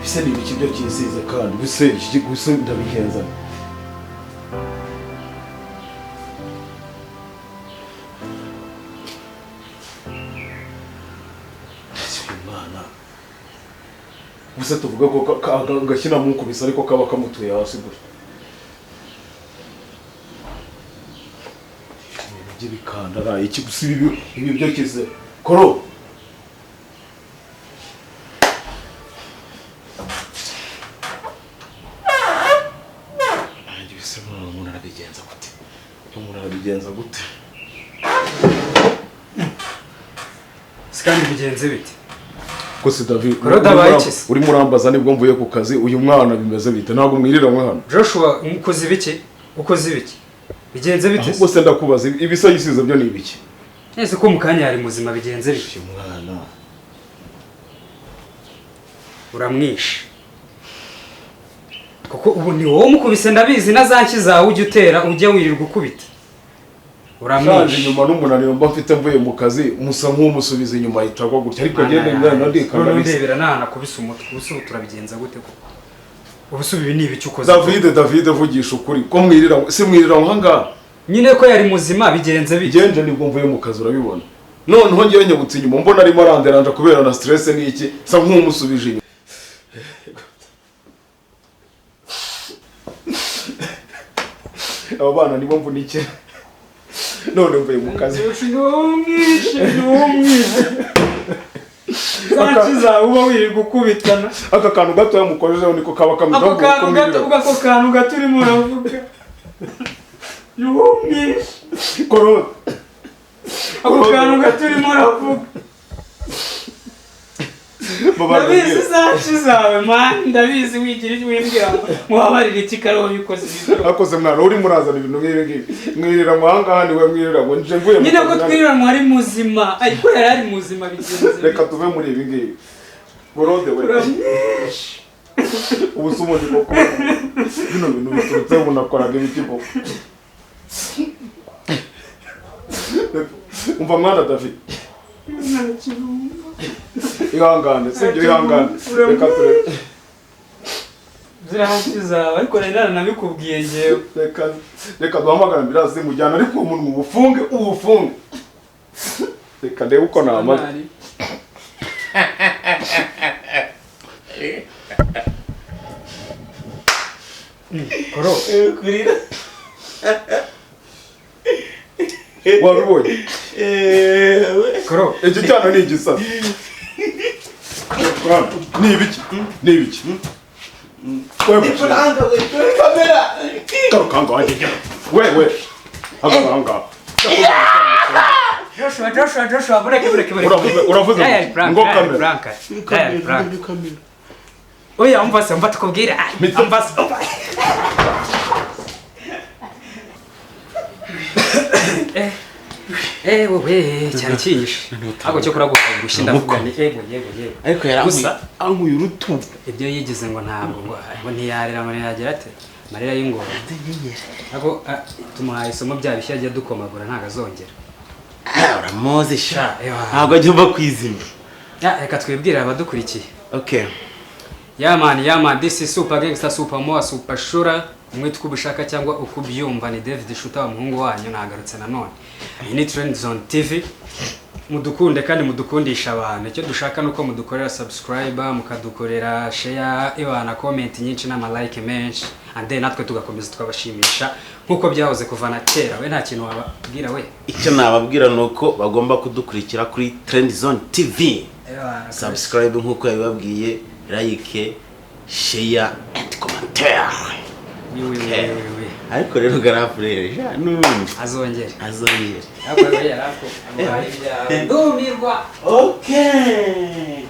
bise ni ibiki byo cyisize kandi bise iki gusa ndabigenza gusa tuvuga ko gakina mu kubisa ariko kaba kamutuye hasi gutya bikandara iki gusa ibi byo kize koro andi bise umuntu arabigenza gute sikandi bigenze bite kose David uri murambaza nibwo mvuye ku kazi uyu mwana bimeze bite ntabwo mwiriranwe hano Joshua ukoze ibiki bigenze bite ahubwo se ndakubaza ibisa yisize byo ni ibiki ese ko mukanya yari muzima bigenze bite mwana uramwishe kuko ubu ni wowe mukubise ndabizi nazanki zawe ujye utera ujye wirirwa ukubita uramwishe nyuma n'umunaniro mba mfite mvuye mu kazi musa nk'umusubiza inyuma yitagwa gutya ariko gende ngana ndikana ndebera nana kubisa umutwe ubusubu turabigenza gute ko ubusubu ibi ni ibiki ukoze David vugisha ukuri ko mwirira si mwirira nkanga nyine ko yari muzima bigenze bigenje nibwo mvuye mu kazi urabibona noneho ngiye nyabutse inyuma mbona arimo aranderanja kubera na stress n'iki sa nk'umusubije inyuma aba bana nibo mvunike none mvuye mu kazi umwishe zankiza uba wiri gukubitana aka kantu gato yamukojejeho niko kaba kameze ako kantu gato urimo uravuga umwishe koro ako kantu gato urimo uravuga ndabizi zanki zawe man ndabizi wigira icyo wimbwira muhabarire iki karo bikoze ibyo akoze mwana uri murazana ibintu nk'ibi mwirira mwanga niwe mwirira ngo nje mvuye nyine ko twirira mwari muzima ariko yari ari muzima bigenze reka tuve muri ibi ngibi borode we ubusumo ni koko bino bintu biturutse bunakoraga ibiki koko umva mwana David ihangane sibyo ihangane reka turebe zirahakiza ariko rero nabikubwiye ngewe reka duhamagara birazi mujyana ariko umuntu ubufunge reka ndebe uko namara koro kurira wabibonye koro iki cyana ni igisa ni ibiki Ifaranga we kuri kamera karukanga wanjye we aganga Joshua bureke uravuze ngo kamera oya umva tukubwira wowe cyane kinyishe ntabwo cyo kuragura gushinda vuga ni yego ariko yarankuye urutugu ibyo yigize ngo ntabwo ngo ntiyarira ngo ntiyagera ate marira y'ingoro ntabwo tumuhaye isomo bya bishya agiye dukomagura ntabwo azongera uramuzi sha ntabwo ajya uva kwizima reka twibwire abadukurikiye okay man this is super gangster super moa super shura mwitwa ubushaka cyangwa uko byumva ni David Shuta umuhungu wanyu nagarutse nanone iyi ni Trend Zone TV mudukunde kandi mudukundisha abantu icyo dushaka nuko mudukorera subscribe mukadukorera share ibana comment nyinshi n'ama like menshi and then natwe tugakomeza tukabashimisha nkuko byahoze kuvana kera we nta kintu wababwira we icyo nababwira nuko bagomba kudukurikira kuri Trend Zone TV subscribe nkuko yabibabwiye like share and commentaire ariko rero garafurere ja nurundi azongera azongera akora yarako amuhaye bya ndumirwa okay